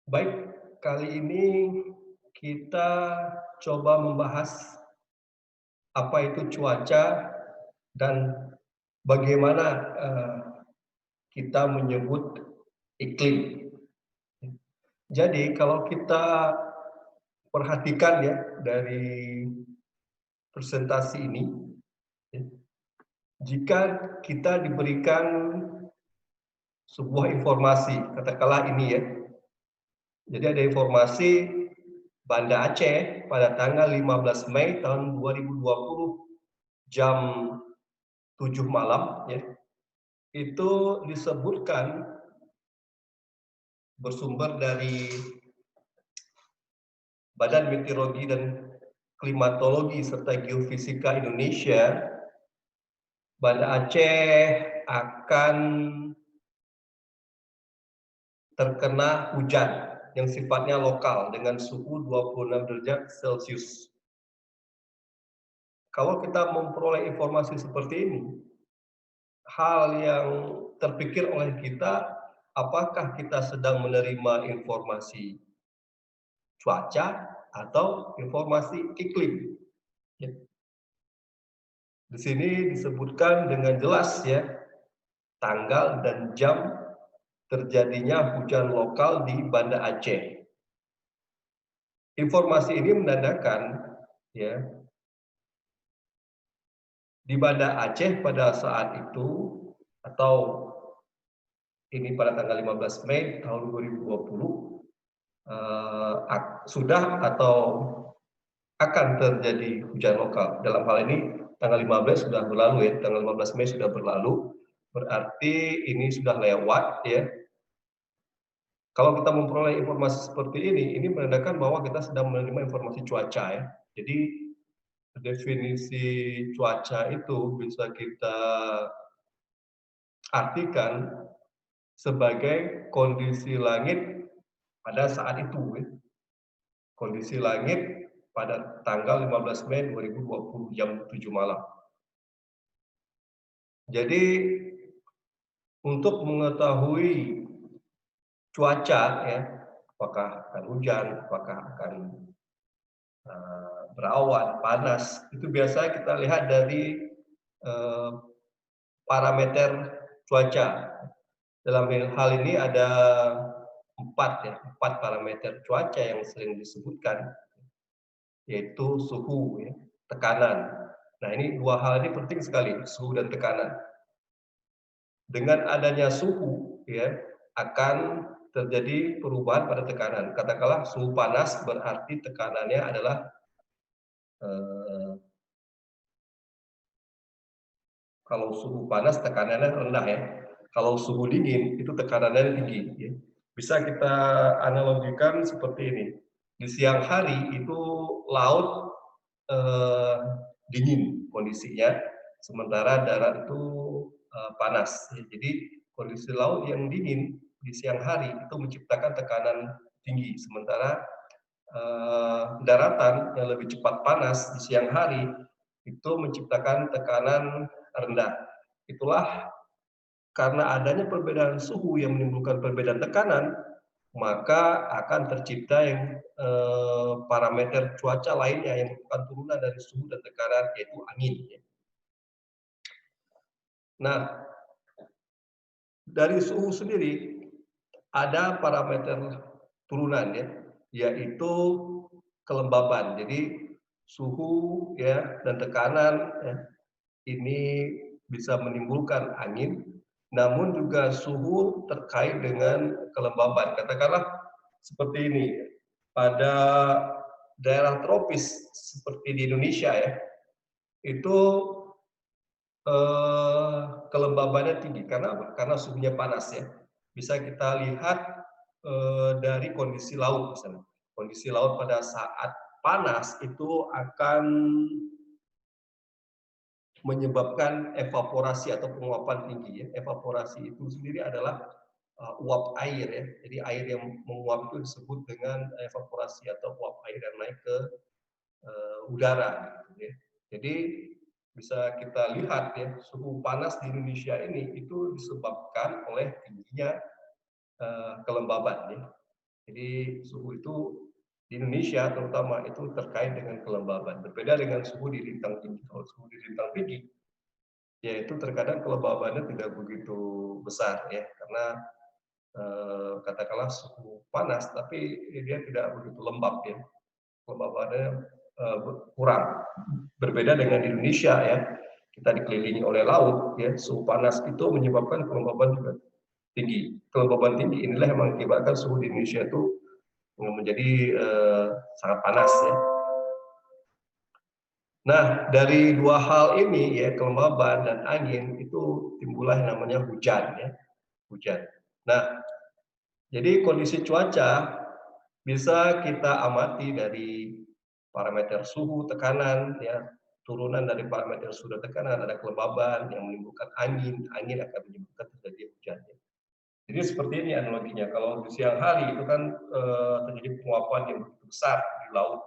Baik, kali ini kita coba membahas apa itu cuaca dan bagaimana kita menyebut iklim. Jadi kalau kita perhatikan ya dari presentasi ini, ya, jika kita diberikan sebuah informasi, katakanlah ini ya, jadi ada informasi Banda Aceh pada tanggal 15 Mei tahun 2020 jam 7 malam ya, itu disebutkan bersumber dari Badan Meteorologi dan Klimatologi serta Geofisika Indonesia, Banda Aceh akan terkena hujan yang sifatnya lokal dengan suhu 26 derajat Celcius. Kalau kita memperoleh informasi seperti ini, hal yang terpikir oleh kita, apakah kita sedang menerima informasi cuaca atau informasi iklim? Ya. Di sini disebutkan dengan jelas ya, tanggal dan jam terjadinya hujan lokal di Banda Aceh. Informasi ini menandakan ya, di Banda Aceh pada saat itu atau ini pada tanggal 15 Mei tahun 2020 sudah atau akan terjadi hujan lokal. Dalam hal ini tanggal 15 sudah berlalu ya, tanggal 15 Mei sudah berlalu, berarti ini sudah lewat ya. Kalau kita memperoleh informasi seperti ini menandakan bahwa kita sedang menerima informasi cuaca ya. Jadi definisi cuaca itu bisa kita artikan sebagai kondisi langit pada saat itu ya. Kondisi langit pada tanggal 15 Mei 2020 jam 7 malam. Jadi untuk mengetahui cuaca ya, apakah akan hujan, apakah akan berawan, panas, itu biasa kita lihat dari uh, parameter cuaca. Dalam hal ini ada empat parameter cuaca yang sering disebutkan, yaitu suhu, ya, tekanan. Nah ini dua hal ini penting sekali, suhu dan tekanan. Dengan adanya suhu, ya, akan terjadi perubahan pada tekanan. Katakanlah suhu panas berarti tekanannya adalah eh, kalau suhu panas tekanannya rendah ya. Kalau suhu dingin itu tekanannya tinggi. Ya. Bisa kita analogikan seperti ini. Di siang hari itu laut eh, dingin kondisinya, sementara darat itu panas. Ya. Jadi kondisi laut yang dingin di siang hari itu menciptakan tekanan tinggi, sementara daratan yang lebih cepat panas di siang hari itu menciptakan tekanan rendah. Itulah karena adanya perbedaan suhu yang menimbulkan perbedaan tekanan, maka akan tercipta yang parameter cuaca lainnya yang merupakan turunan dari suhu dan tekanan, yaitu angin. Nah, dari suhu sendiri ada parameter turunan ya, yaitu kelembaban. Jadi suhu ya dan tekanan ya, ini bisa menimbulkan angin, namun juga suhu terkait dengan kelembaban. Katakanlah seperti ini, pada daerah tropis seperti di Indonesia ya, itu kelembabannya tinggi. Karena apa? Karena suhunya panas ya. Bisa kita lihat dari kondisi laut misalnya. Kondisi laut pada saat panas itu akan menyebabkan evaporasi atau penguapan tinggi ya. Evaporasi itu sendiri adalah uap air ya. Jadi air yang menguap itu disebut dengan evaporasi atau uap air yang naik ke udara gitu ya. Jadi bisa kita lihat ya, suhu panas di Indonesia ini itu disebabkan oleh tingginya kelembaban ya. Jadi suhu itu di Indonesia terutama itu terkait dengan kelembaban. Berbeda dengan suhu di lintang tinggi. Kalau suhu di lintang tinggi, ya itu terkadang kelembabannya tidak begitu besar ya, karena katakanlah suhu panas, tapi dia tidak begitu lembab ya, kelembabannya kurang. Berbeda dengan di Indonesia ya, kita dikelilingi oleh laut ya, suhu panas itu menyebabkan kelembaban juga tinggi. Kelembaban tinggi inilah yang mengakibatkan suhu di Indonesia itu menjadi sangat panas ya. Nah, dari dua hal ini ya, kelembaban dan angin, itu timbullah yang namanya hujan ya, hujan. Nah, jadi kondisi cuaca bisa kita amati dari parameter suhu, tekanan ya, turunan dari parameter suhu dan tekanan, ada kelembaban yang menimbulkan angin, angin akan menyebabkan terjadi hujan ya. Jadi seperti ini analoginya, kalau di siang hari itu kan terjadi penguapan yang begitu besar di laut.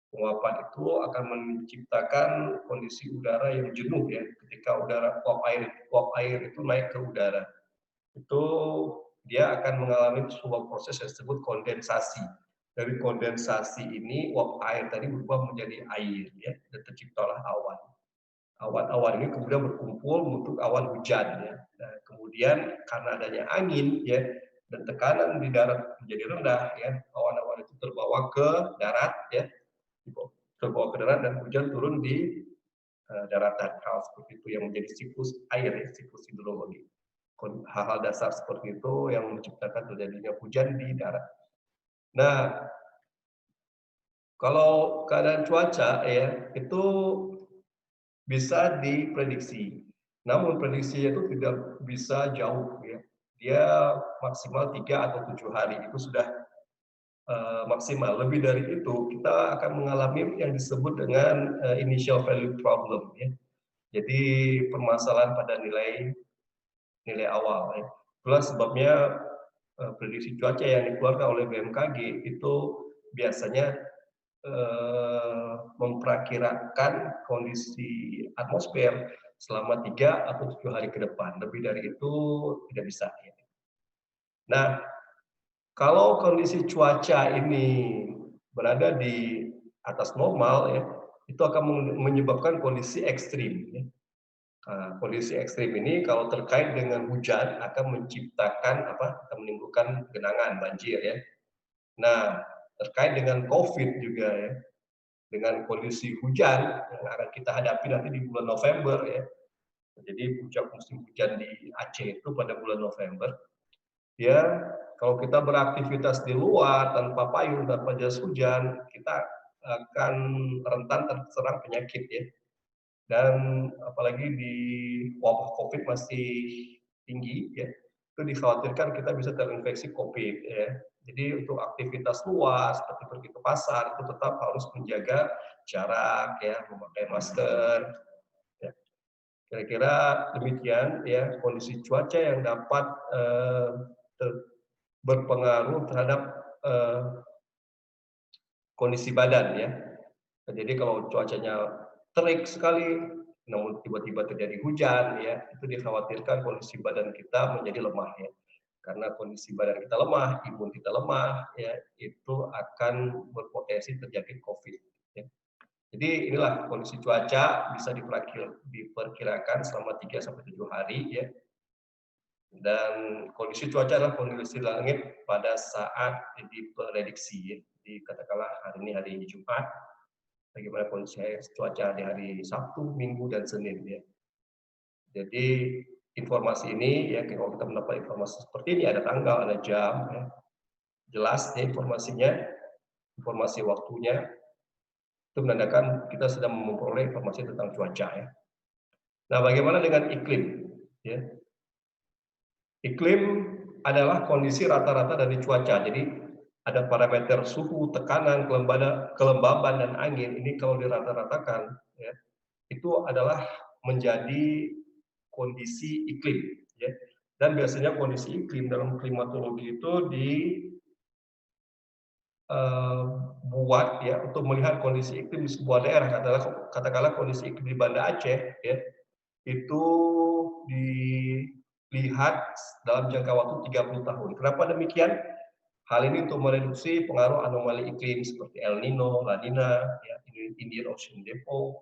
Penguapan itu akan menciptakan kondisi udara yang jenuh ya, ketika uap air itu naik ke udara. Itu dia akan mengalami sebuah proses yang disebut kondensasi. Dari kondensasi ini uap air tadi berubah menjadi air ya, dan terciptalah awan. Awan-awan ini kemudian berkumpul untuk awan hujan ya. Nah, kemudian karena adanya angin ya dan tekanan di darat menjadi rendah ya, awan-awan itu terbawa ke darat ya, terbawa ke darat dan hujan turun di daratan. Hal seperti itu yang menjadi siklus air ya, siklus hidrologi. Hal-hal dasar seperti itu yang menciptakan terjadinya hujan di darat. Nah, kalau keadaan cuaca ya itu bisa diprediksi. Namun prediksinya itu tidak bisa jauh ya. Dia maksimal 3 atau 7 hari itu sudah maksimal. Lebih dari itu kita akan mengalami yang disebut dengan initial value problem ya. Jadi permasalahan pada nilai awal ya. Itulah sebabnya prediksi cuaca yang dikeluarkan oleh BMKG itu biasanya memperkirakan kondisi atmosfer selama 3 atau 7 hari ke depan. Lebih dari itu tidak bisa. Ya. Nah, kalau kondisi cuaca ini berada di atas normal, ya, itu akan menyebabkan kondisi ekstrim. Ya. Nah, kondisi ekstrim ini kalau terkait dengan hujan akan menciptakan akan menimbulkan genangan banjir ya. Nah, terkait dengan COVID juga ya, dengan kondisi hujan yang akan kita hadapi nanti di bulan November ya. Jadi puncak musim hujan di Aceh itu pada bulan November. Ya, kalau kita beraktivitas di luar tanpa payung, tanpa jas hujan, kita akan rentan terserang penyakit ya. Dan apalagi di wabah COVID masih tinggi ya, itu dikhawatirkan kita bisa terinfeksi COVID ya. Jadi untuk aktivitas luas seperti pergi ke pasar itu tetap harus menjaga jarak ya, memakai masker. Ya. Kira-kira demikian ya kondisi cuaca yang dapat berpengaruh terhadap kondisi badan ya. Jadi kalau cuacanya terik sekali, namun tiba-tiba terjadi hujan ya, itu dikhawatirkan kondisi badan kita menjadi lemah ya. Karena kondisi badan kita lemah, imun kita lemah ya, itu akan berpotensi terjadi COVID ya. Jadi inilah kondisi cuaca bisa diperkirakan selama 3 sampai 7 hari ya. Dan kondisi cuaca adalah kondisi langit pada saat diprediksi ya. Jadi katakanlah hari ini hari Jumat, bagaimana kondisi cuaca di hari Sabtu, Minggu, dan Senin ya. Jadi informasi ini ya kalau kita mendapat informasi seperti ini ada tanggal, ada jam ya. Jelas ya informasinya, informasi waktunya itu menandakan kita sedang memperoleh informasi tentang cuaca ya. Nah, bagaimana dengan iklim ya? Iklim adalah kondisi rata-rata dari cuaca. Jadi ada parameter suhu, tekanan, kelembaban dan angin. Ini kalau dirata-ratakan ya, itu adalah menjadi kondisi iklim ya. Dan biasanya kondisi iklim dalam klimatologi itu buat ya untuk melihat kondisi iklim di sebuah daerah, katakanlah kondisi iklim di Banda Aceh ya, itu dilihat dalam jangka waktu 30 tahun. Kenapa demikian? Hal ini untuk mereduksi pengaruh anomali iklim seperti El Nino, La Nina, ya, Indian Ocean Dipole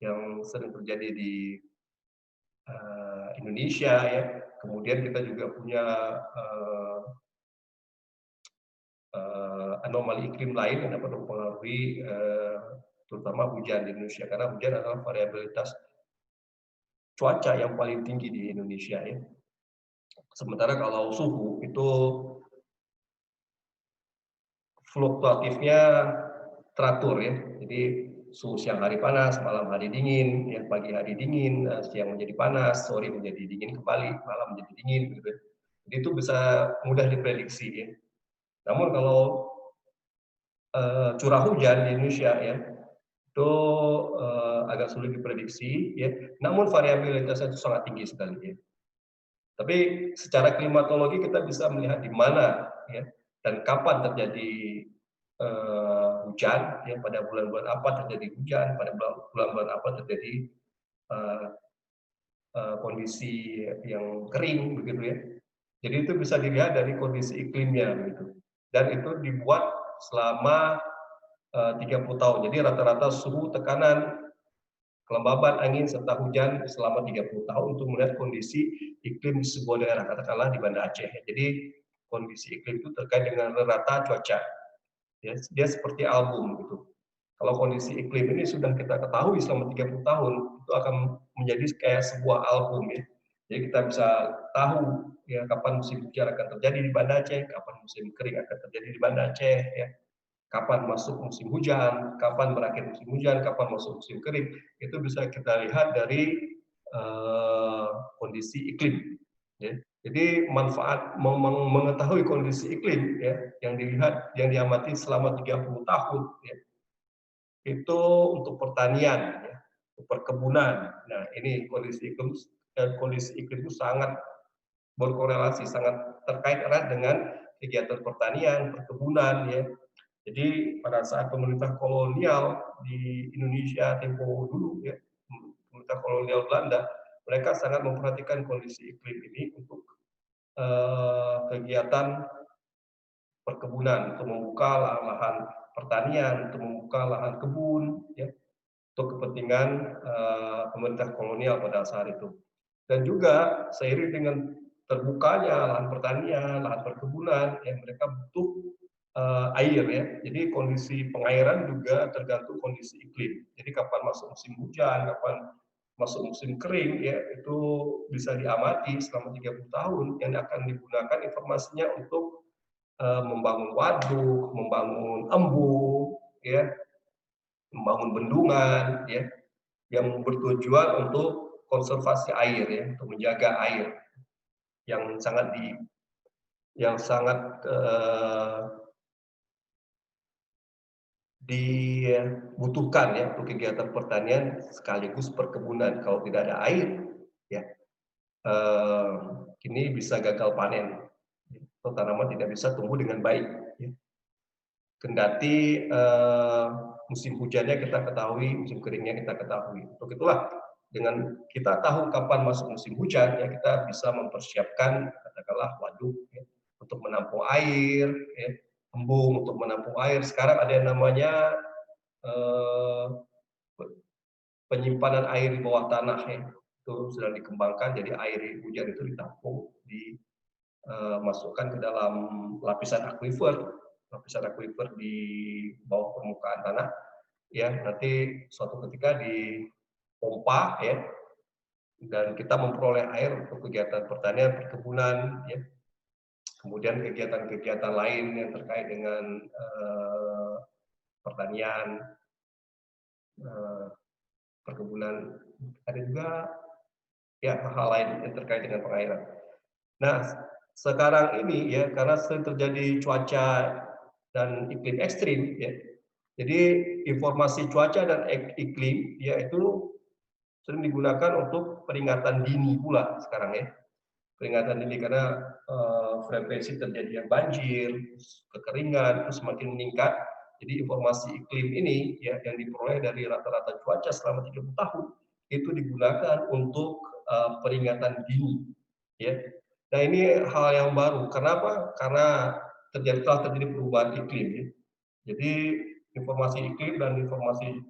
yang sering terjadi di Indonesia ya. Kemudian kita juga punya uh, anomali iklim lain yang dapat mempengaruhi terutama hujan di Indonesia karena hujan adalah variabilitas cuaca yang paling tinggi di Indonesia ya. Sementara kalau suhu itu fluktuatifnya teratur ya. Jadi suhu siang hari panas, malam hari dingin, ya pagi hari dingin, siang menjadi panas, sore menjadi dingin kembali, malam menjadi dingin gitu. Jadi itu bisa mudah diprediksi ya. Namun kalau curah hujan di Indonesia ya itu agak sulit diprediksi ya. Namun variabilitasnya itu sangat tinggi sekali ya. Tapi secara klimatologi kita bisa melihat di mana ya dan kapan terjadi hujan, ya pada bulan-bulan apa terjadi hujan, pada bulan-bulan apa terjadi uh, kondisi yang kering begitu ya. Jadi itu bisa dilihat dari kondisi iklimnya begitu. Dan itu dibuat selama 30 tahun. Jadi rata-rata suhu, tekanan, kelembaban angin serta hujan selama 30 tahun untuk melihat kondisi iklim di sebuah daerah, katakanlah di Banda Aceh. Jadi kondisi iklim itu terkait dengan rata cuaca. Ya, dia seperti album gitu. Kalau kondisi iklim ini sudah kita ketahui selama 30 tahun, itu akan menjadi kayak sebuah album ya. Jadi kita bisa tahu ya kapan musim hujan akan terjadi di Banda Aceh, kapan musim kering akan terjadi di Banda Aceh ya. Kapan masuk musim hujan, kapan berakhir musim hujan, kapan masuk musim kering, itu bisa kita lihat dari kondisi iklim. Ya. Jadi manfaat mengetahui kondisi iklim ya, yang dilihat, yang diamati selama 30 tahun ya, itu untuk pertanian, ya, untuk perkebunan. Nah, ini kondisi iklim itu sangat berkorelasi, sangat terkait erat dengan kegiatan pertanian, perkebunan, ya. Jadi pada saat pemerintah kolonial di Indonesia tempo dulu, ya, pemerintah kolonial Belanda, mereka sangat memperhatikan kondisi iklim ini untuk kegiatan perkebunan, untuk membuka lahan pertanian, untuk membuka lahan kebun, ya, untuk kepentingan pemerintah kolonial pada saat itu. Dan juga seiring dengan terbukanya lahan pertanian, lahan perkebunan, ya, mereka butuh air ya. Jadi kondisi pengairan juga tergantung kondisi iklim. Jadi kapan masuk musim hujan, kapan masuk musim kering ya, itu bisa diamati selama 30 tahun yang akan digunakan informasinya untuk membangun waduk, membangun embung, ya, membangun bendungan, ya, yang bertujuan untuk konservasi air, ya, untuk menjaga air yang sangat dibutuhkan ya untuk kegiatan pertanian sekaligus perkebunan. Kalau tidak ada air, ya ini bisa gagal panen. Atau tanaman tidak bisa tumbuh dengan baik. Ya. Kendati musim hujannya kita ketahui, musim keringnya kita ketahui. Untuk itulah dengan kita tahu kapan masuk musim hujan, ya kita bisa mempersiapkan katakanlah waduk ya, untuk menampung air, ya, embung untuk menampung air. Sekarang ada yang namanya penyimpanan air di bawah tanah ya, itu sedang dikembangkan. Jadi air hujan itu ditampung, dimasukkan ke dalam lapisan aquifer di bawah permukaan tanah. Ya, nanti suatu ketika dipompa ya, dan kita memperoleh air untuk kegiatan pertanian, perkebunan, ya. Kemudian kegiatan-kegiatan lain yang terkait dengan pertanian, perkebunan, ada juga ya hal-hal lain yang terkait dengan pengairan. Nah, sekarang ini ya karena sering terjadi cuaca dan iklim ekstrim ya. Jadi informasi cuaca dan iklim ya itu sering digunakan untuk peringatan dini pula sekarang ya. Peringatan dini karena frekuensi terjadinya banjir, kekeringan itu semakin meningkat. Jadi informasi iklim ini ya yang diperoleh dari rata-rata cuaca selama 30 tahun itu digunakan untuk peringatan dini ya. Nah, ini hal yang baru. Kenapa? Karena telah terjadi perubahan iklim. Ya. Jadi informasi iklim dan informasi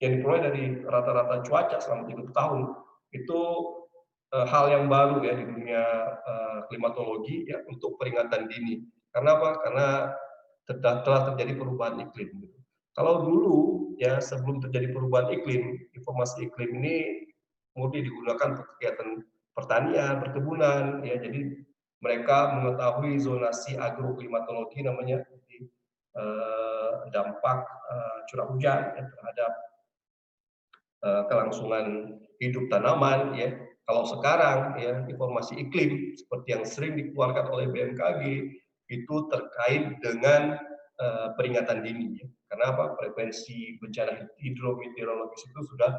yang diperoleh dari rata-rata cuaca selama 30 tahun itu hal yang baru ya di dunia klimatologi ya untuk peringatan dini. Karena apa? Karena telah terjadi perubahan iklim. Kalau dulu ya sebelum terjadi perubahan iklim, informasi iklim ini murni digunakan untuk kegiatan pertanian, perkebunan, ya jadi mereka mengetahui zonasi agroklimatologi namanya, jadi, dampak curah hujan ya, terhadap kelangsungan hidup tanaman ya. Kalau sekarang ya informasi iklim seperti yang sering dikeluarkan oleh BMKG itu terkait dengan peringatan dini ya. Karena apa? Frekuensi bencana hidrometeorologis itu sudah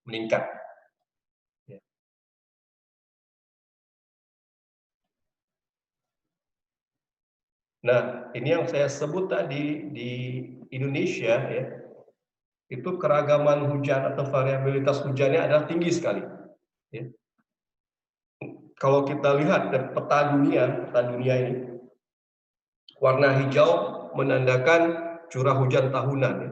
meningkat. Ya. Nah, ini yang saya sebut tadi di Indonesia ya, itu keragaman hujan atau variabilitas hujannya adalah tinggi sekali. Ya. Kalau kita lihat peta dunia ini, warna hijau menandakan curah hujan tahunan. Ya.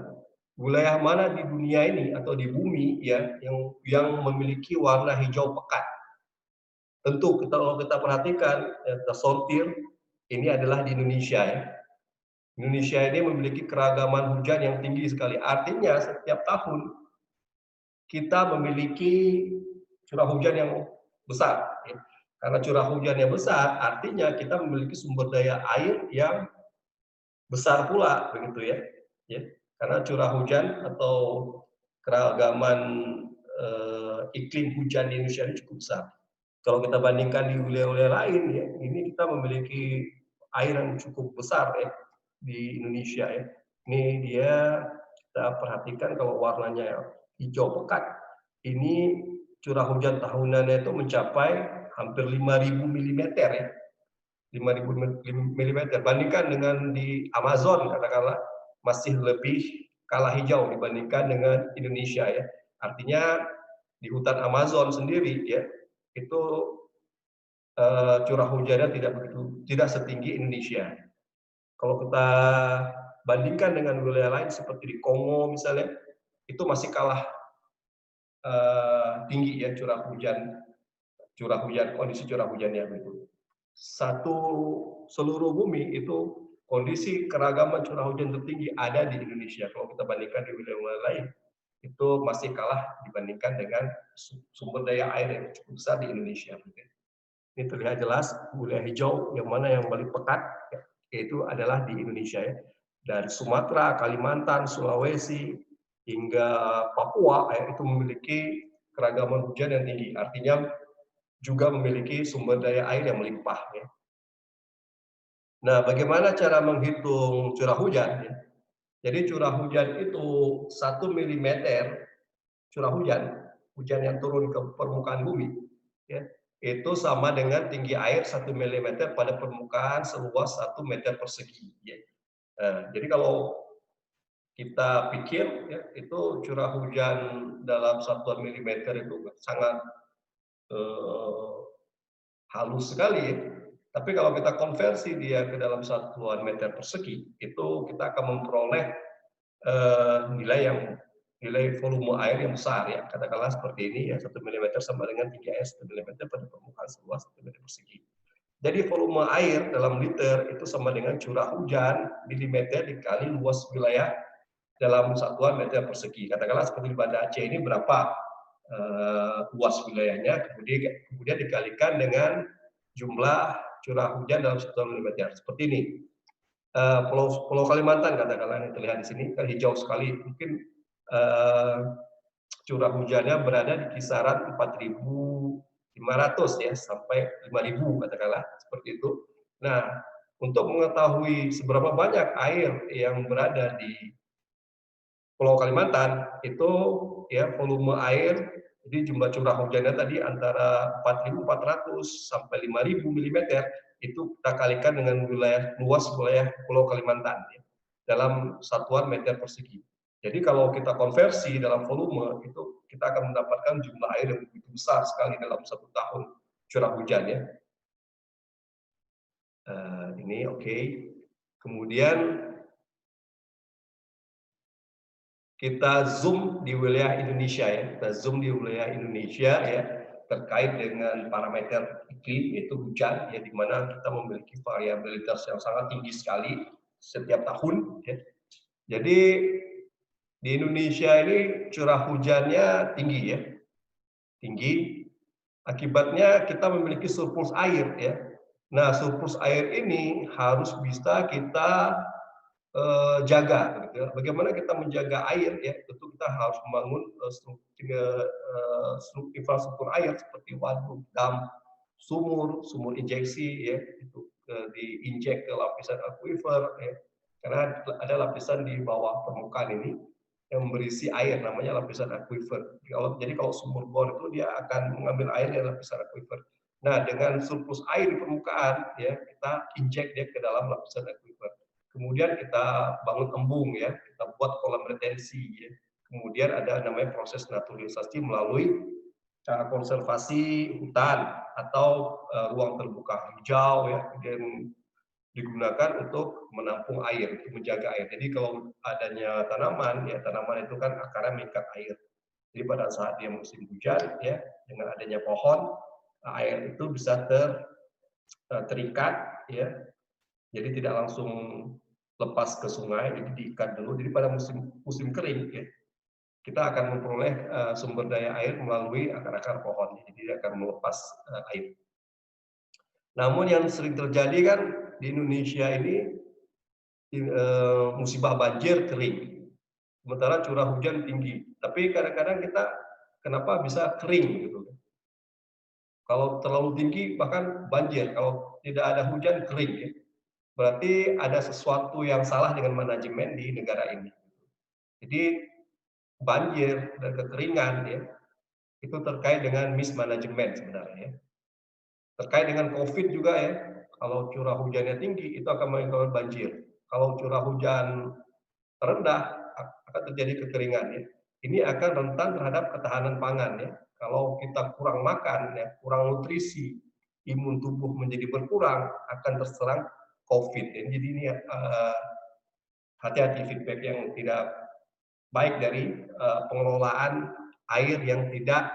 Wilayah mana di dunia ini atau di bumi ya yang memiliki warna hijau pekat? Tentu kalau kita perhatikan, kita sortir, ini adalah di Indonesia ya. Indonesia ini memiliki keragaman hujan yang tinggi sekali. Artinya setiap tahun kita memiliki curah hujan yang besar. Ya. Karena curah hujan yang besar, artinya kita memiliki sumber daya air yang besar pula, begitu ya. Ya. Karena curah hujan atau keragaman iklim hujan di Indonesia ini cukup besar. Kalau kita bandingkan di wilayah-wilayah lain, ya, ini kita memiliki air yang cukup besar ya di Indonesia ya. Ini dia kita perhatikan kalau warnanya hijau pekat, ini curah hujan tahunannya itu mencapai hampir 5.000 mm ya. 5.000 mm. Bandingkan dengan di Amazon katakanlah masih lebih kalah hijau dibandingkan dengan Indonesia ya. Artinya di hutan Amazon sendiri ya itu curah hujannya tidak setinggi Indonesia. Kalau kita bandingkan dengan wilayah lain seperti di Kongo misalnya, itu masih kalah tinggi ya kondisi curah hujannya begitu. Seluruh bumi itu kondisi keragaman curah hujan tertinggi ada di Indonesia. Kalau kita bandingkan di wilayah lain, itu masih kalah dibandingkan dengan sumber daya air yang cukup besar di Indonesia. Ini terlihat jelas wilayah hijau yang mana yang paling pekat, yaitu adalah di Indonesia ya. Dari Sumatera, Kalimantan, Sulawesi, hingga Papua itu memiliki keragaman hujan yang tinggi. Artinya juga memiliki sumber daya air yang melimpah. Ya. Nah, bagaimana cara menghitung curah hujan? Ya? Jadi curah hujan itu 1 mm curah hujan yang turun ke permukaan bumi, ya, itu sama dengan tinggi air 1 mm pada permukaan seluas 1 meter persegi. Ya. Jadi kalau kita pikir ya, itu curah hujan dalam satuan milimeter itu sangat halus sekali ya. Tapi kalau kita konversi dia ke dalam satuan meter persegi, itu kita akan memperoleh nilai volume air yang besar ya. Katakanlah seperti ini ya, 1 mm sama dengan tinggi air 1 mm pada permukaan seluas 1 meter persegi. Jadi volume air dalam liter itu sama dengan curah hujan milimeter dikali luas wilayah dalam satuan meter persegi. Katakanlah seperti di Banda Aceh ini berapa luas wilayahnya, kemudian dikalikan dengan jumlah curah hujan dalam satuan milimeter. Seperti ini. Pulau Kalimantan katakanlah yang terlihat di sini kan hijau sekali. Mungkin curah hujannya berada di kisaran 4.500 ya sampai 5.000 katakanlah seperti itu. Nah, untuk mengetahui seberapa banyak air yang berada di Pulau Kalimantan itu ya volume air, jadi jumlah curah hujannya tadi antara 4.400 sampai 5.000 mm itu kita kalikan dengan luas wilayah Pulau Kalimantan ya, dalam satuan meter persegi. Jadi kalau kita konversi dalam volume itu kita akan mendapatkan jumlah air yang begitu besar sekali dalam 1 tahun curah hujan ya. Ini oke. Kemudian kita zoom di wilayah Indonesia ya, kita zoom di wilayah Indonesia ya, terkait dengan parameter iklim yaitu hujan ya, di mana kita memiliki variabilitas yang sangat tinggi sekali setiap tahun ya. Jadi di Indonesia ini curah hujannya tinggi ya, tinggi. Akibatnya kita memiliki surplus air ya. Nah, surplus air ini harus bisa kita jaga gitu ya. Bagaimana kita menjaga air ya, tentu kita harus membangun infrastruktur air seperti waduk, dam, sumur injeksi ya, itu diinjek ke lapisan aquifer ya. Karena ada lapisan di bawah permukaan ini yang berisi air, namanya lapisan aquifer. Jadi kalau sumur bor itu dia akan mengambil air dari lapisan aquifer. Nah, dengan surplus air di permukaan ya, kita injek dia ke dalam lapisan aquifer. Kemudian kita bangun embung ya, kita buat kolam retensi ya. Kemudian ada namanya proses naturalisasi melalui cara konservasi hutan atau ruang terbuka hijau ya, dan digunakan untuk menampung air, untuk menjaga air. Jadi kalau adanya tanaman ya, tanaman itu kan akarnya mengikat air. Jadi pada saat dia musim hujan ya, dengan adanya pohon, air itu bisa terikat ya. Jadi tidak langsung lepas ke sungai, jadi diikat dulu. Jadi pada musim kering ya, kita akan memperoleh sumber daya air melalui akar-akar pohon. Jadi dia akan melepas air. Namun yang sering terjadi kan di Indonesia ini musibah banjir kering, sementara curah hujan tinggi. Tapi kadang-kadang kita kenapa bisa kering gitu? Kalau terlalu tinggi bahkan banjir, kalau tidak ada hujan kering ya. Berarti ada sesuatu yang salah dengan manajemen di negara ini. Jadi banjir dan kekeringan ya, itu terkait dengan mismanagement sebenarnya ya. Terkait dengan COVID juga ya, kalau curah hujannya tinggi itu akan menyebabkan banjir. Kalau curah hujan rendah akan terjadi kekeringan ya. Ini akan rentan terhadap ketahanan pangan ya. Kalau kita kurang makan ya, kurang nutrisi, imun tubuh menjadi berkurang, akan terserang COVID. Ya. Jadi ini hati-hati feedback yang tidak baik dari pengelolaan air yang tidak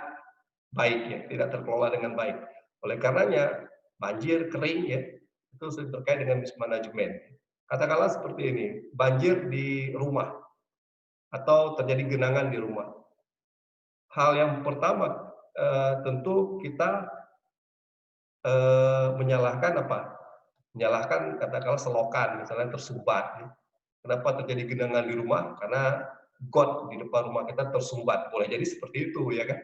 baik ya, tidak terkelola dengan baik. Oleh karenanya banjir kering ya, itu terkait dengan mismanagement. Katakanlah seperti ini, banjir di rumah atau terjadi genangan di rumah. Hal yang pertama tentu kita menyalahkan apa? Menyalahkan katakanlah selokan misalnya tersumbat. Ya. Kenapa terjadi genangan di rumah? Karena got di depan rumah kita tersumbat. Boleh jadi seperti itu ya kan?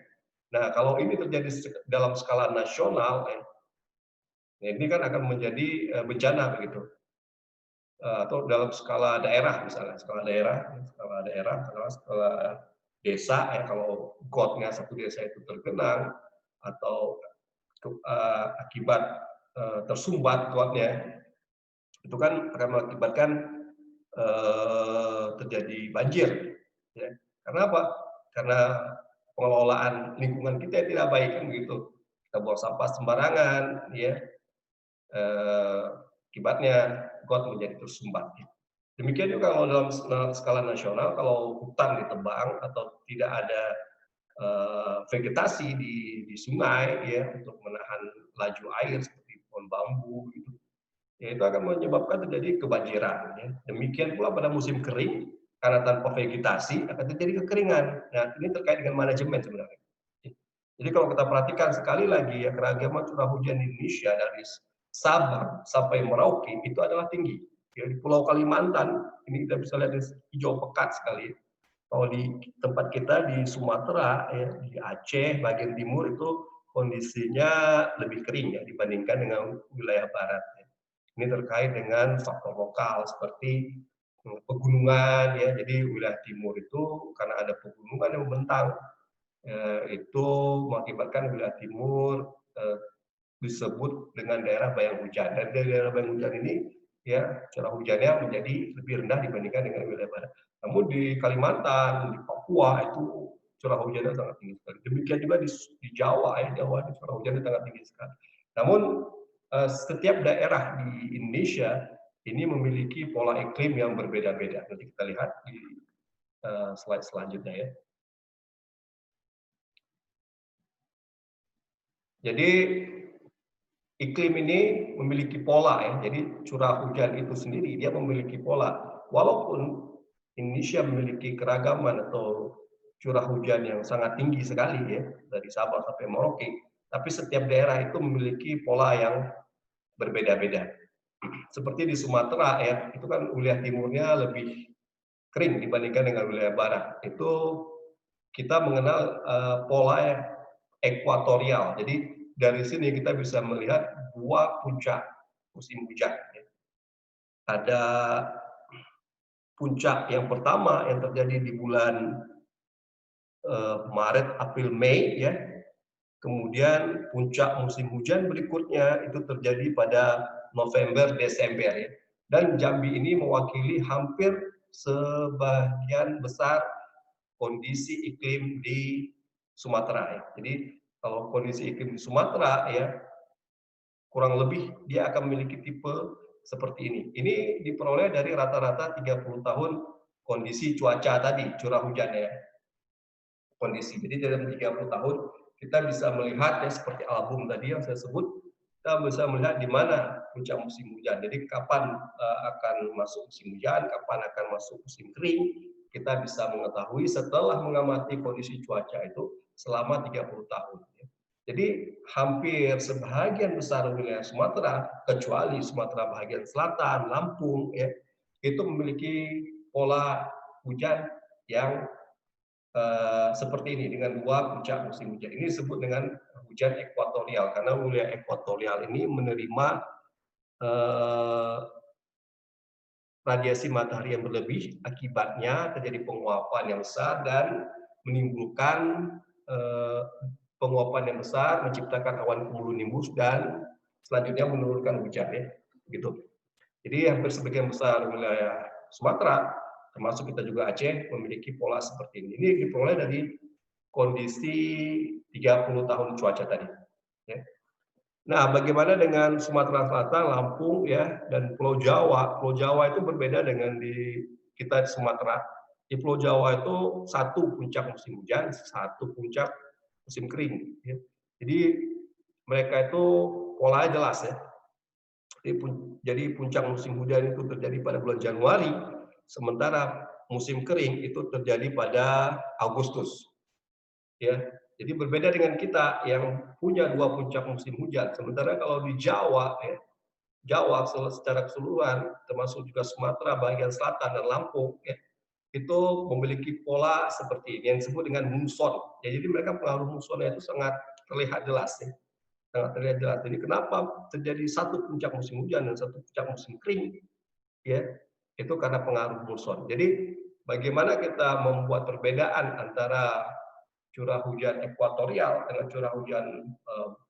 Nah, kalau ini terjadi dalam skala nasional, ini kan akan menjadi bencana begitu. Atau dalam skala daerah misalnya, skala daerah, skala desa ya, kalau gotnya satu desa itu tergenang atau akibat tersumbat gotnya, itu kan akan mengakibatkan terjadi banjir. Ya. Karena apa? Karena pengelolaan lingkungan kita yang tidak baik kan begitu. Kita buang sampah sembarangan, ya. Akibatnya got menjadi tersumbat. Demikian juga kalau dalam skala nasional, kalau hutan ditebang atau tidak ada vegetasi di sungai, ya, untuk menahan laju air seperti pohon bambu, gitu, ya itu akan menyebabkan terjadi kebanjiran. Ya. Demikian pula pada musim kering, karena tanpa vegetasi akan terjadi kekeringan. Nah, ini terkait dengan manajemen sebenarnya. Jadi kalau kita perhatikan sekali lagi ya, keragaman curah hujan di Indonesia dari Sabang sampai Merauke itu adalah tinggi. Ya, di Pulau Kalimantan ini kita bisa lihat hijau pekat sekali. Kalau di tempat kita di Sumatera, ya, di Aceh bagian timur itu kondisinya lebih kering ya dibandingkan dengan wilayah barat. Ya. Ini terkait dengan faktor lokal seperti pegunungan ya. Jadi wilayah timur itu karena ada pegunungan yang membentang, itu mengakibatkan wilayah timur disebut dengan daerah bayang hujan. Dan dari daerah bayang hujan ini ya curah hujannya menjadi lebih rendah dibandingkan dengan wilayah barat. Namun di Kalimantan, di Papua itu curah hujannya sangat tinggi sekali. Demikian juga di Jawa ya, Jawa itu curah hujannya sangat tinggi sekali. Namun setiap daerah di Indonesia ini memiliki pola iklim yang berbeda-beda. Nanti kita lihat di slide selanjutnya ya. Jadi iklim ini memiliki pola ya. Jadi curah hujan itu sendiri dia memiliki pola. Walaupun Indonesia memiliki keragaman atau curah hujan yang sangat tinggi sekali ya, dari Sabah sampai Merauke, tapi setiap daerah itu memiliki pola yang berbeda-beda. Seperti di Sumatera ya, itu kan wilayah timurnya lebih kering dibandingkan dengan wilayah barat. Itu kita mengenal pola ekuatorial. Jadi dari sini kita bisa melihat dua puncak musim hujan. Ada puncak yang pertama yang terjadi di bulan Maret, April, Mei ya. Kemudian puncak musim hujan berikutnya itu terjadi pada November, Desember ya. Dan Jambi ini mewakili hampir sebagian besar kondisi iklim di Sumatera ya. Jadi kalau kondisi iklim di Sumatera ya kurang lebih dia akan memiliki tipe seperti ini. Ini diperoleh dari rata-rata 30 tahun kondisi cuaca tadi, curah hujannya ya. Kondisi. Jadi dalam 30 tahun kita bisa melihat ya seperti album tadi yang saya sebut, kita bisa melihat di mana puncak musim hujan. Jadi kapan akan masuk musim hujan, kapan akan masuk musim kering, kita bisa mengetahui setelah mengamati kondisi cuaca itu selama 30 tahun. Jadi hampir sebagian besar wilayah Sumatera, kecuali Sumatera bagian selatan, Lampung, ya, itu memiliki pola hujan yang seperti ini dengan dua puncak musim hujan. Ini disebut dengan hujan ekuatorial karena wilayah ekuatorial ini menerima radiasi matahari yang berlebih, akibatnya terjadi penguapan yang besar dan menimbulkan penguapan yang besar, menciptakan awan cumulonimbus dan selanjutnya menurunkan hujan ya, gitu. Jadi hampir sebagian besar wilayah Sumatera, termasuk kita juga Aceh, memiliki pola seperti ini. Ini diperoleh dari kondisi 30 tahun cuaca tadi. Ya. Nah, bagaimana dengan Sumatera Selatan, Lampung, ya, dan Pulau Jawa? Pulau Jawa itu berbeda dengan di kita di Sumatera. Di Pulau Jawa itu satu puncak musim hujan, satu puncak musim kering. Ya. Jadi mereka itu polanya jelas ya. Jadi puncak musim hujan itu terjadi pada bulan Januari, sementara musim kering itu terjadi pada Agustus. Ya, jadi berbeda dengan kita yang punya dua puncak musim hujan. Sementara kalau di Jawa, ya, Jawa secara keseluruhan, termasuk juga Sumatera bagian selatan dan Lampung, ya, itu memiliki pola seperti ini yang disebut dengan muson. Ya, jadi mereka pengaruh musonnya itu sangat terlihat jelas. Ya. Sangat terlihat jelas. Jadi kenapa terjadi satu puncak musim hujan dan satu puncak musim kering? Ya, itu karena pengaruh muson. Jadi bagaimana kita membuat perbedaan antara curah hujan ekuatorial dengan curah hujan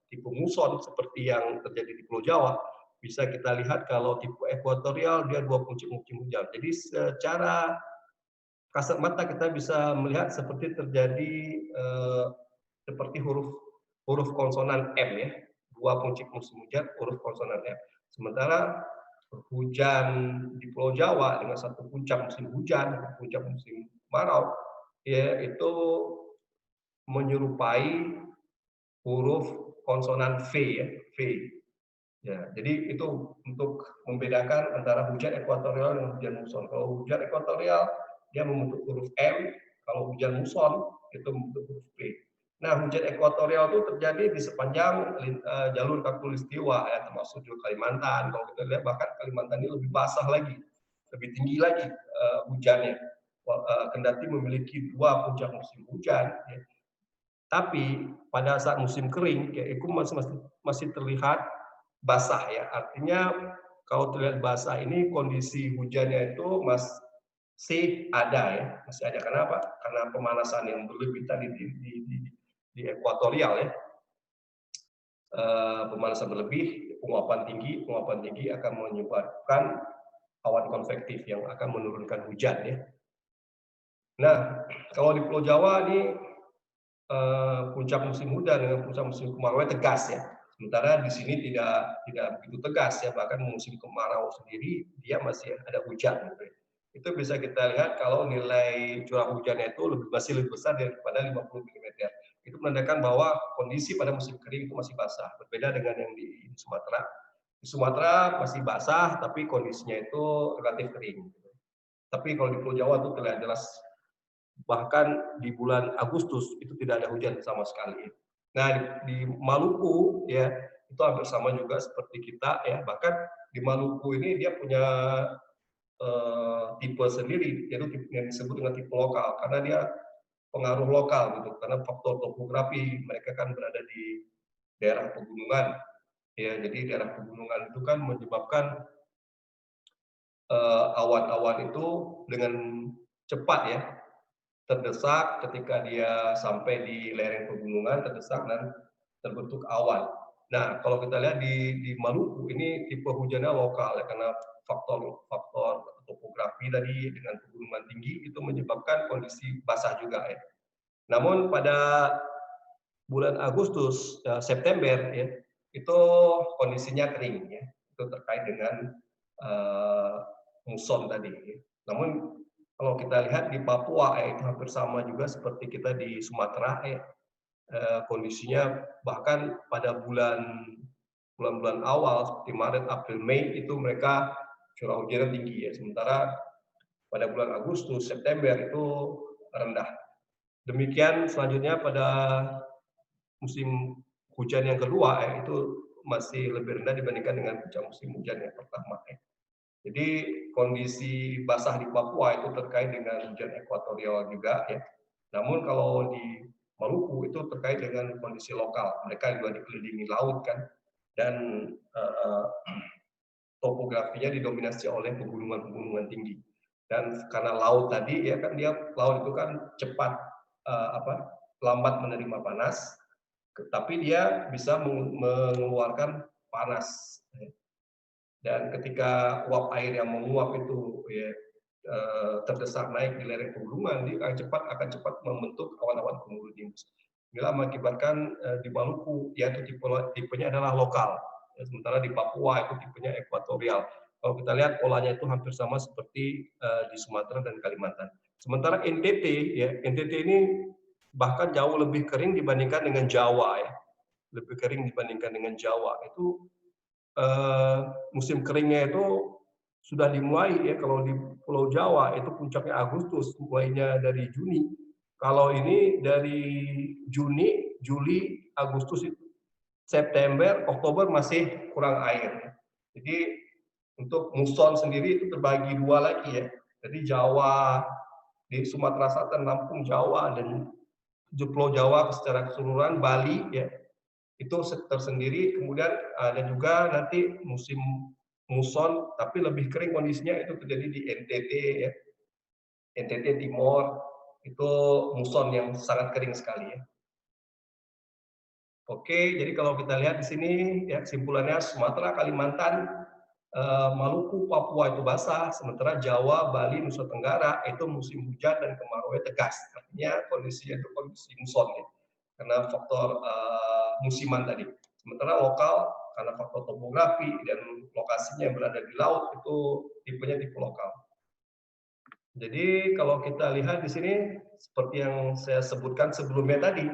tipe muson seperti yang terjadi di Pulau Jawa, bisa kita lihat kalau tipe ekuatorial dia dua puncak musim hujan. Jadi secara kasat mata kita bisa melihat seperti terjadi seperti huruf konsonan M ya, dua puncak musim hujan huruf konsonan M. Sementara hujan di Pulau Jawa dengan satu puncak musim hujan, puncak musim kemarau, ya itu menyerupai huruf konsonan V ya, V. Ya, jadi itu untuk membedakan antara hujan ekuatorial dan hujan muson. Kalau hujan ekuatorial dia membentuk huruf M, kalau hujan muson itu membentuk huruf V. Nah, hujan ekuatorial itu terjadi di sepanjang jalur khatulistiwa ya, termasuk juga Kalimantan. Kalau kita lihat bahkan Kalimantan ini lebih basah lagi, lebih tinggi lagi hujannya. Kendati memiliki dua puncak musim hujan, ya. Tapi pada saat musim kering, ya, itu masih terlihat basah ya. Artinya kalau terlihat basah ini kondisi hujannya itu masih ada ya, masih ada. Kenapa? Karena pemanasan yang berlebih tadi di ekuatorial ya. Pemanasan berlebih, penguapan tinggi akan menyebabkan awan konvektif yang akan menurunkan hujan ya. Nah, kalau di Pulau Jawa ini puncak musim hujan dengan puncak musim kemarau tegas ya. Sementara di sini tidak begitu tegas ya, bahkan musim kemarau sendiri dia masih ada hujan gitu ya. Itu bisa kita lihat kalau nilai curah hujannya itu masih lebih besar daripada 50 mm. Itu menandakan bahwa kondisi pada musim kering itu masih basah, berbeda dengan yang di Sumatera. Di Sumatera masih basah tapi kondisinya itu relatif kering. Tapi kalau di Pulau Jawa itu terlihat jelas, bahkan di bulan Agustus itu tidak ada hujan sama sekali. Nah, di Maluku ya itu hampir sama juga seperti kita ya. Bahkan di Maluku ini dia punya tipe sendiri, yaitu tipe yang disebut dengan tipe lokal karena dia pengaruh lokal gitu. Karena faktor topografi, mereka kan berada di daerah pegunungan ya. Jadi daerah pegunungan itu kan menyebabkan awan-awan itu dengan cepat ya terdesak ketika dia sampai di lereng pegunungan, terdesak dan terbentuk awan. Nah, kalau kita lihat di Maluku ini tipe hujannya lokal ya, karena faktor topografi tadi dengan pegunungan tinggi itu menyebabkan kondisi basah juga ya. Namun pada bulan Agustus, September ya, itu kondisinya kering ya. Itu terkait dengan muson tadi. Ya. Namun kalau kita lihat di Papua ya, itu hampir sama juga seperti kita di Sumatera ya. Kondisinya bahkan pada bulan-bulan awal seperti Maret, April, Mei itu mereka curah hujannya tinggi ya. Sementara pada bulan Agustus, September itu rendah. Demikian selanjutnya pada musim hujan yang kedua itu masih lebih rendah dibandingkan dengan musim hujan yang pertama. Jadi kondisi basah di Papua itu terkait dengan hujan ekuatorial juga ya. Namun kalau di Maluku itu terkait dengan kondisi lokal. Mereka juga dikelilingi laut kan, dan topografinya didominasi oleh pegunungan-pegunungan tinggi. Dan karena laut tadi ya kan laut itu kan cepat lambat menerima panas, tapi dia bisa mengeluarkan panas. Dan ketika uap air yang menguap itu ya, terdesak naik di lereng pegunungan, dia akan cepat membentuk awan-awan cumulonimbus. Inilah mengakibatkan di Maluku yaitu tipenya adalah lokal. Sementara di Papua itu tipenya ekuatorial. Kalau kita lihat polanya itu hampir sama seperti di Sumatera dan Kalimantan. Sementara NTT ya, NTT ini bahkan jauh lebih kering dibandingkan dengan Jawa ya. Lebih kering dibandingkan dengan Jawa. Itu musim keringnya itu sudah dimulai ya. Kalau di Pulau Jawa itu puncaknya Agustus, mulainya dari Juni. Kalau ini dari Juni, Juli, Agustus, September, Oktober masih kurang air. Jadi untuk muson sendiri itu terbagi dua lagi ya. Jadi Jawa di Sumatera Selatan, Lampung, Jawa dan Pulau Jawa secara keseluruhan, Bali ya, itu tersendiri. Kemudian ada juga nanti musim muson tapi lebih kering kondisinya itu terjadi di NTT ya. NTT Timor itu muson yang sangat kering sekali ya. Oke, jadi kalau kita lihat di sini ya kesimpulannya Sumatera, Kalimantan, Maluku, Papua itu basah, sementara Jawa, Bali, Nusa Tenggara itu musim hujan dan kemaraunya tegas. Artinya kondisinya itu kondisi muson ya. Karena faktor musiman tadi. Sementara lokal karena faktor topografi dan lokasinya yang berada di laut itu tipenya tipe lokal. Jadi kalau kita lihat di sini seperti yang saya sebutkan sebelumnya tadi,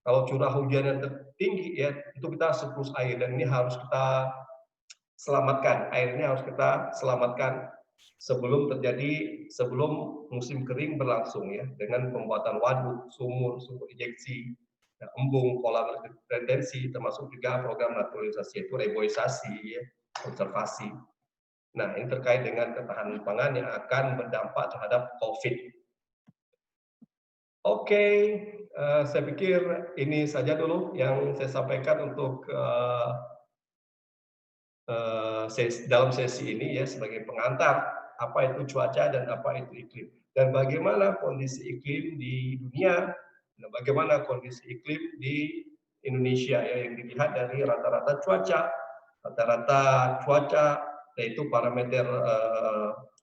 kalau curah hujan yang tinggi ya itu kita surplus air dan ini harus kita selamatkan. Airnya harus kita selamatkan sebelum musim kering berlangsung ya, dengan pembuatan waduk, sumur injeksi, embung, kolam retensi, termasuk juga program naturalisasi, itu reboisasi, ya, konservasi. Nah, ini terkait dengan ketahanan pangan yang akan berdampak terhadap COVID. Oke, saya pikir ini saja dulu yang saya sampaikan untuk dalam sesi ini ya, sebagai pengantar apa itu cuaca dan apa itu iklim dan bagaimana kondisi iklim di dunia dan bagaimana kondisi iklim di Indonesia ya, yang dilihat dari rata-rata cuaca yaitu parameter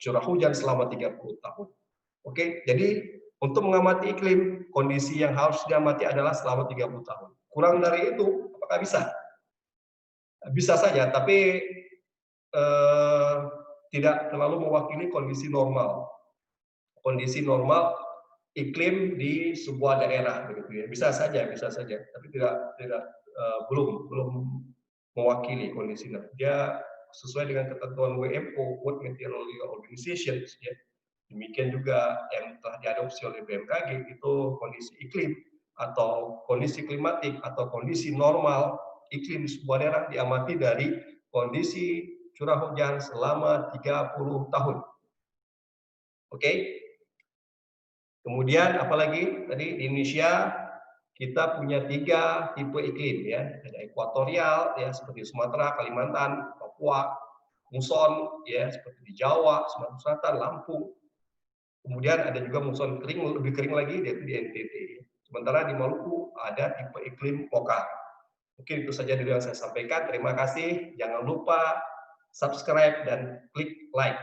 curah hujan selama 30 tahun. Oke, jadi untuk mengamati iklim, kondisi yang harus diamati adalah selama 30 tahun. Kurang dari itu, apakah bisa? Bisa saja, tapi eh, tidak terlalu mewakili kondisi normal. Kondisi normal iklim di sebuah daerah, begitu ya. Bisa saja, tapi tidak belum mewakili kondisinya. Dia sesuai dengan ketentuan WMO, World Meteorological Organization, ya. Demikian juga yang telah diadopsi oleh BMKG itu kondisi iklim atau kondisi klimatik atau kondisi normal iklim di sebuah daerah diamati dari kondisi curah hujan selama 30 tahun. Oke? Kemudian apalagi tadi di Indonesia kita punya 3 tipe iklim ya. Ada ekuatorial ya seperti Sumatera, Kalimantan, Papua, muson ya seperti di Jawa, Sumatera Selatan, Lampung. Kemudian ada juga muson kering, lebih kering lagi yaitu di NTT. Sementara di Maluku ada tipe iklim lokal. Mungkin itu saja dulu yang saya sampaikan. Terima kasih. Jangan lupa subscribe dan klik like.